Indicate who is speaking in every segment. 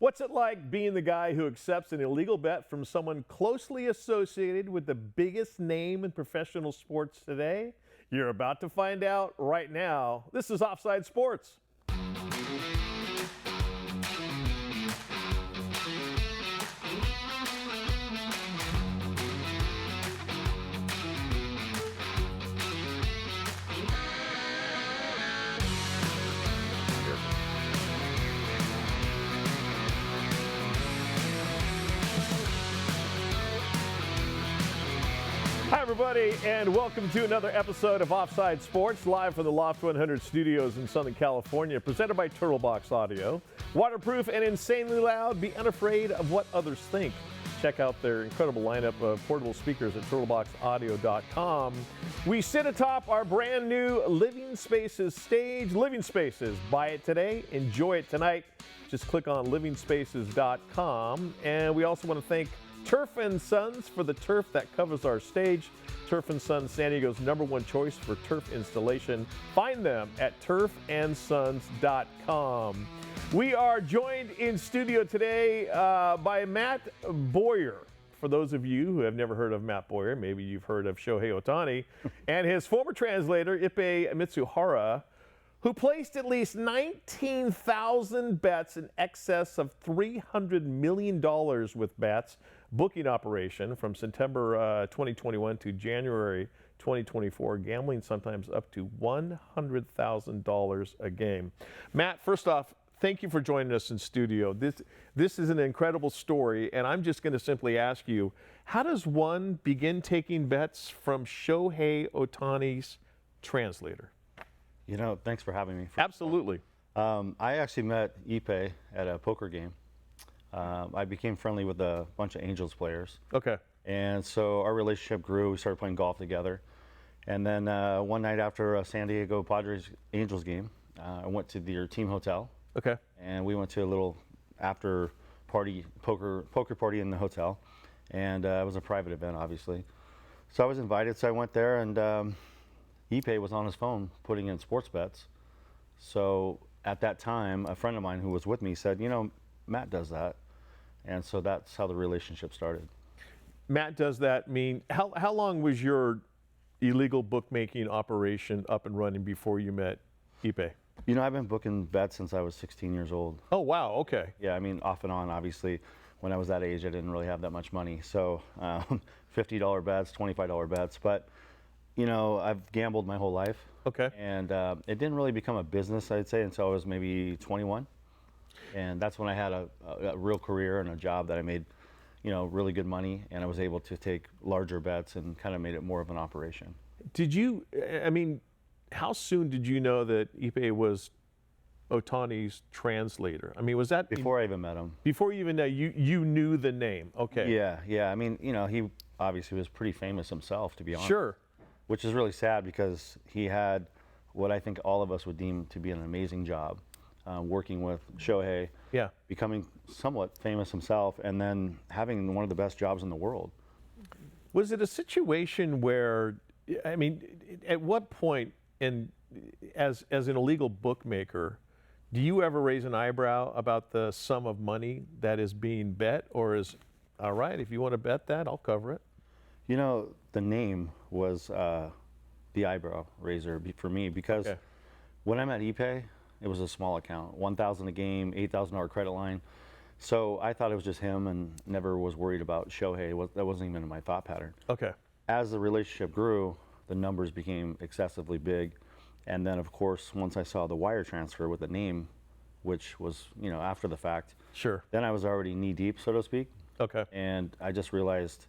Speaker 1: What's it like being the guy who accepts an illegal bet from someone closely associated with the biggest name in professional sports today? You're about to find out right now. This is Offside Sports. Hi, everybody, and welcome to another episode of Offside Sports, live from the Loft 100 studios in Southern California, presented by Turtlebox Audio. Waterproof and insanely loud, be unafraid of what others think. Check out their incredible lineup of portable speakers at turtleboxaudio.com. We sit atop our brand new Living Spaces stage. Living Spaces, buy it today, enjoy it tonight. Just click on livingspaces.com. And we also want to thank Turf & Sons for the turf that covers our stage. Turf & Sons, San Diego's #1 choice for turf installation. Find them at turfandsons.com. We are joined in studio today by Matt Bowyer. For those of you who have never heard of Matt Bowyer, maybe you've heard of Shohei Ohtani, and his former translator, Ippei Mitsuhara, who placed at least 19,000 bets in excess of $300 million with bets. Booking operation from September 2021 to January 2024, gambling sometimes up to $100,000 a game. Matt, first off, thank you for joining us in studio. This is an incredible story, and I'm just going to simply ask you, how does one begin taking bets from Shohei Ohtani's translator?
Speaker 2: You know, thanks for having me.
Speaker 1: Absolutely.
Speaker 2: I actually met Ippei at a poker game. I became friendly with a bunch of Angels players.
Speaker 1: Okay.
Speaker 2: And so our relationship grew. We started playing golf together. And then one night after a San Diego Padres Angels game, I went to their team hotel.
Speaker 1: Okay.
Speaker 2: And we went to a little after party, poker party in the hotel. And it was a private event, obviously. So I was invited, so I went there, and Ippei was on his phone putting in sports bets. So at that time, a friend of mine who was with me said, you know, Matt does that. And so that's how the relationship started.
Speaker 1: Matt does that mean, how long was your illegal bookmaking operation up and running before you met Ippei?
Speaker 2: You know, I've been booking bets since I was 16 years old.
Speaker 1: Oh, wow, okay.
Speaker 2: Yeah, I mean, off and on, obviously. When I was that age, I didn't really have that much money. So $50 bets, $25 bets. But, you know, I've gambled my whole life.
Speaker 1: Okay.
Speaker 2: And it didn't really become a business, I'd say, until I was maybe 21. And that's when I had a real career and a job that I made, you know, really good money, and I was able to take larger bets and kind of made it more of an operation.
Speaker 1: Did you, I mean, how soon did you know that Ippei was Ohtani's translator? I mean, was that
Speaker 2: before I even met him?
Speaker 1: Before you even know, you knew the name. Okay.
Speaker 2: Yeah. I mean, you know, he obviously was pretty famous himself, to be honest.
Speaker 1: Sure.
Speaker 2: Which is really sad because he had what I think all of us would deem to be an amazing job. Working with Shohei,
Speaker 1: yeah,
Speaker 2: becoming somewhat famous himself, and then having one of the best jobs in the world.
Speaker 1: Was it a situation where, I mean, at what point, as an illegal bookmaker, do you ever raise an eyebrow about the sum of money that is being bet, or is, all right, if you want to bet that, I'll cover it?
Speaker 2: You know, the name was the eyebrow raiser for me, because when I met Ippei, it was a small account, $1,000 a game, $8,000 credit line. So I thought it was just him and never was worried about Shohei. That wasn't even in my thought pattern.
Speaker 1: Okay.
Speaker 2: As the relationship grew, the numbers became excessively big. And then, of course, once I saw the wire transfer with the name, which was, you know, after the fact.
Speaker 1: Sure.
Speaker 2: Then I was already knee deep, so to speak.
Speaker 1: Okay.
Speaker 2: And I just realized,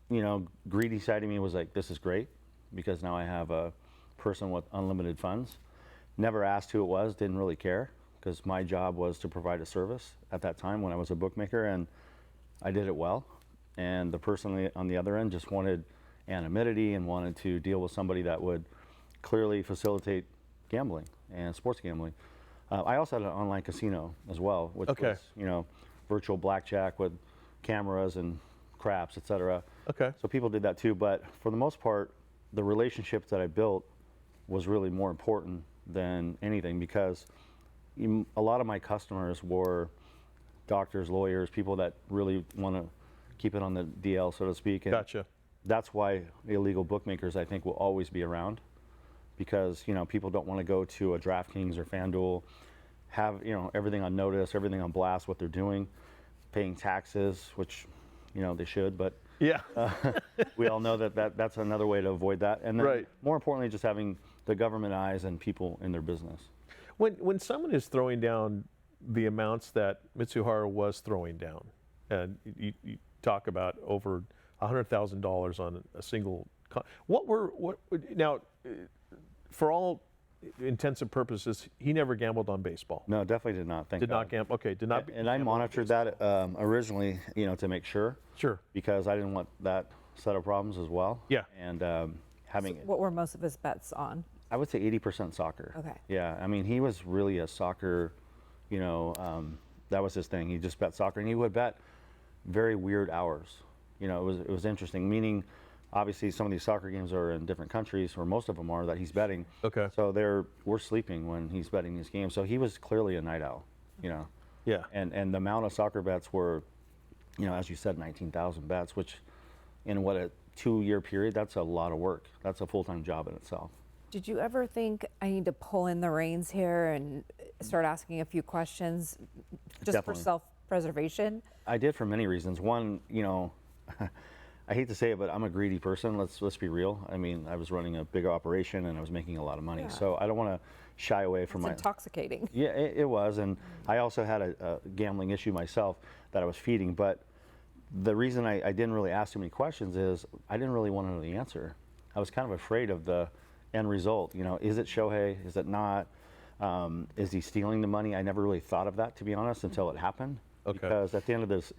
Speaker 2: you know, greedy side of me was like, this is great, because now I have a person with unlimited funds. Never asked who it was, didn't really care, because my job was to provide a service at that time when I was a bookmaker, and I did it well. And the person on the other end just wanted anonymity and wanted to deal with somebody that would clearly facilitate gambling and sports gambling. I also had an online casino as well, which was, you know, virtual blackjack with cameras and craps, etc.
Speaker 1: Okay.
Speaker 2: So people did that too, but for the most part, the relationships that I built was really more important than anything, because a lot of my customers were doctors, lawyers, people that really want to keep it on the DL, so to speak. And
Speaker 1: Gotcha.
Speaker 2: that's why illegal bookmakers, I think, will always be around, because people don't want to go to a DraftKings or FanDuel, have everything on notice, everything on blast, what they're doing, paying taxes, which they should, but
Speaker 1: Yeah.
Speaker 2: we all know that's another way to avoid that. And then
Speaker 1: Right.
Speaker 2: more importantly, just having the government eyes and people in their business.
Speaker 1: When someone is throwing down the amounts that Mitsuhara was throwing down, and you talk about over $100,000 on a single, now, for all intents and purposes, he never gambled on baseball.
Speaker 2: No, definitely did not.
Speaker 1: Did not gamble. Okay, did not.
Speaker 2: And I monitored that originally, to make sure.
Speaker 1: Sure.
Speaker 2: Because I didn't want that set of problems as well.
Speaker 1: Yeah.
Speaker 2: And having
Speaker 3: What were most of his bets on?
Speaker 2: I would say 80% soccer.
Speaker 3: Okay.
Speaker 2: Yeah, I mean, he was really a soccer, that was his thing. He just bet soccer, and he would bet very weird hours. It was interesting, meaning obviously some of these soccer games are in different countries, or most of them are, that he's betting.
Speaker 1: Okay.
Speaker 2: So we're sleeping when he's betting these games. So he was clearly a night owl,
Speaker 1: Yeah.
Speaker 2: And the amount of soccer bets were, as you said, 19,000 bets, which in a 2-year period, that's a lot of work. That's a full-time job in itself.
Speaker 3: Did you ever think I need to pull in the reins here and start asking a few questions just
Speaker 2: Definitely.
Speaker 3: for self-preservation?
Speaker 2: I did for many reasons. One, I hate to say it, but I'm a greedy person. Let's be real. I mean, I was running a big operation and I was making a lot of money,
Speaker 3: Yeah.
Speaker 2: so I don't want to shy away from
Speaker 3: It's
Speaker 2: my.
Speaker 3: intoxicating.
Speaker 2: Yeah, it was, and I also had a gambling issue myself that I was feeding. But the reason I didn't really ask too many questions is I didn't really want to know the answer. I was kind of afraid of the end result. Is it Shohei? Is it not? Is he stealing the money? I never really thought of that, to be honest, until it happened.
Speaker 1: Okay.
Speaker 2: Because at the end of this,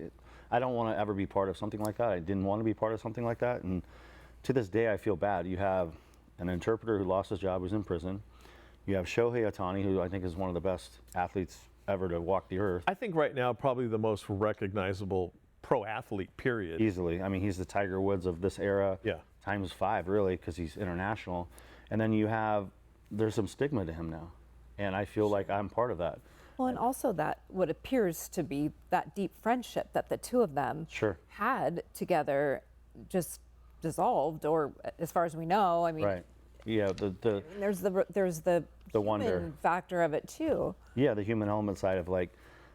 Speaker 2: I don't want to ever be part of something like that. I didn't want to be part of something like that, and to this day, I feel bad. You have an interpreter who lost his job, who's in prison. You have Shohei Ohtani, who I think is one of the best athletes ever to walk the earth.
Speaker 1: I think right now probably the most recognizable pro athlete, period.
Speaker 2: Easily. I mean, he's the Tiger Woods of this era.
Speaker 1: Yeah.
Speaker 2: Times 5, really, because he's international. And then there's some stigma to him now. And I feel like I'm part of that.
Speaker 3: Well, and also that what appears to be that deep friendship that the two of them
Speaker 2: Sure.
Speaker 3: had together just dissolved, or as far as we know, I mean,
Speaker 2: Right. Yeah,
Speaker 3: there's the human
Speaker 2: wonder.
Speaker 3: factor of it too.
Speaker 2: yeah, the human element side of like,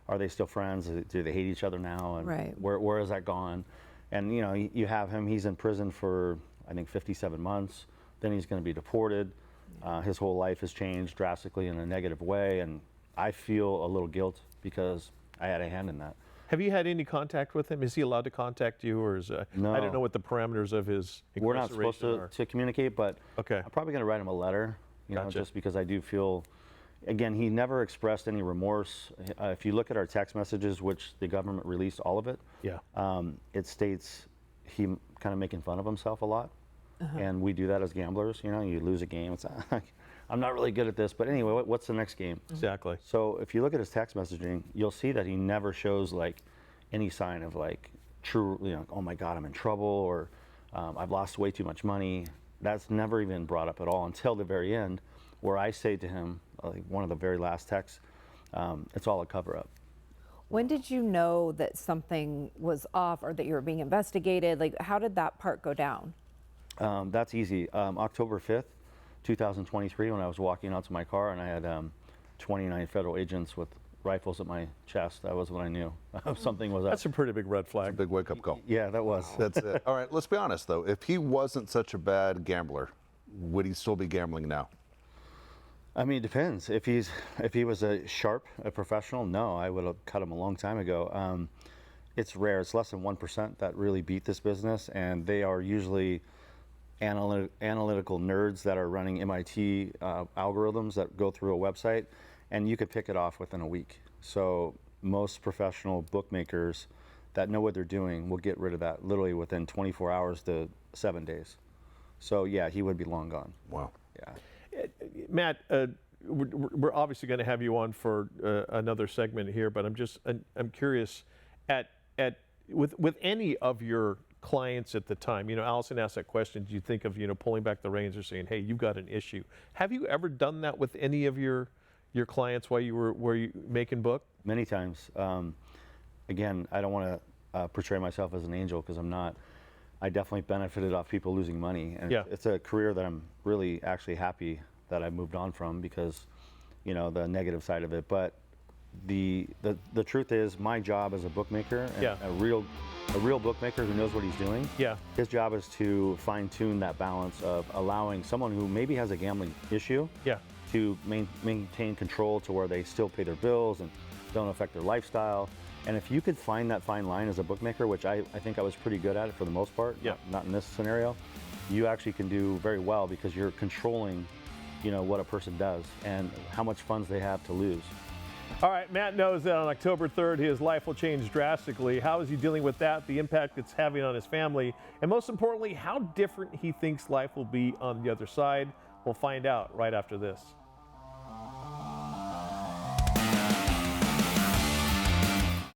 Speaker 2: are they still friends? Do they hate each other now? And
Speaker 3: Right.
Speaker 2: where has that gone? And you have him, he's in prison for, I think, 57 months. Then he's going to be deported. His whole life has changed drastically in a negative way. And I feel a little guilt because I had a hand in that.
Speaker 1: Have you had any contact with him? Is he allowed to contact you, or is
Speaker 2: No.
Speaker 1: I don't know what the parameters of his
Speaker 2: We're not supposed
Speaker 1: incarceration
Speaker 2: to communicate, but
Speaker 1: Okay.
Speaker 2: I'm probably going to write him a letter,
Speaker 1: Gotcha.
Speaker 2: just because I do feel, again, he never expressed any remorse. If you look at our text messages, which the government released all of it,
Speaker 1: Yeah.
Speaker 2: it states he kind of making fun of himself a lot. And we do that as gamblers. You lose a game, it's like, I'm not really good at this, but anyway, what's the next game?
Speaker 1: Exactly.
Speaker 2: So if you look at his text messaging, you'll see that he never shows like any sign of like true, oh my God, I'm in trouble, or I've lost way too much money. That's never even brought up at all until the very end, where I say to him, like one of the very last texts, it's all a cover up.
Speaker 3: When did you know that something was off or that you were being investigated? Like, how did that part go down?
Speaker 2: That's easy. October 5th, 2023, when I was walking out to my car and I had 29 federal agents with rifles at my chest, that was when I knew something was up.
Speaker 1: That's a pretty big red flag.
Speaker 4: Big wake-up call.
Speaker 2: Yeah, that was.
Speaker 4: That's it. All right, let's be honest, though. If he wasn't such a bad gambler, would he still be gambling now?
Speaker 2: I mean, it depends. If he was a professional, no, I would have cut him a long time ago. It's rare. It's less than 1% that really beat this business, and they are usually analytical nerds that are running MIT algorithms that go through a website, and you could pick it off within a week. So most professional bookmakers that know what they're doing will get rid of that literally within 24 hours to 7 days. So yeah, he would be long gone.
Speaker 4: Wow.
Speaker 2: Yeah.
Speaker 1: Matt, we're obviously going to have you on for another segment here, but I'm curious with any of your clients at the time. Allison asked that question. Do you think of pulling back the reins or saying, "Hey, you've got an issue"? Have you ever done that with any of your clients while you were making book?
Speaker 2: Many times. again, I don't want to portray myself as an angel because I'm not. I definitely benefited off people losing money, and
Speaker 1: Yeah.
Speaker 2: it's a career that I'm really actually happy that I moved on from because, you know, the negative side of it. But the truth is, my job as a bookmaker, and
Speaker 1: Yeah.
Speaker 2: a real bookmaker who knows what he's doing,
Speaker 1: Yeah.
Speaker 2: his job is to fine tune that balance of allowing someone who maybe has a gambling issue
Speaker 1: Yeah.
Speaker 2: to maintain control to where they still pay their bills and don't affect their lifestyle. And if you could find that fine line as a bookmaker, which I think I was pretty good at it for the most part,
Speaker 1: Yeah.
Speaker 2: not in this scenario, you actually can do very well because you're controlling, you know, what a person does and how much funds they have to lose.
Speaker 1: All right, Matt knows that on October 3rd, his life will change drastically. How is he dealing with that, the impact it's having on his family, and most importantly, how different he thinks life will be on the other side? We'll find out right after this.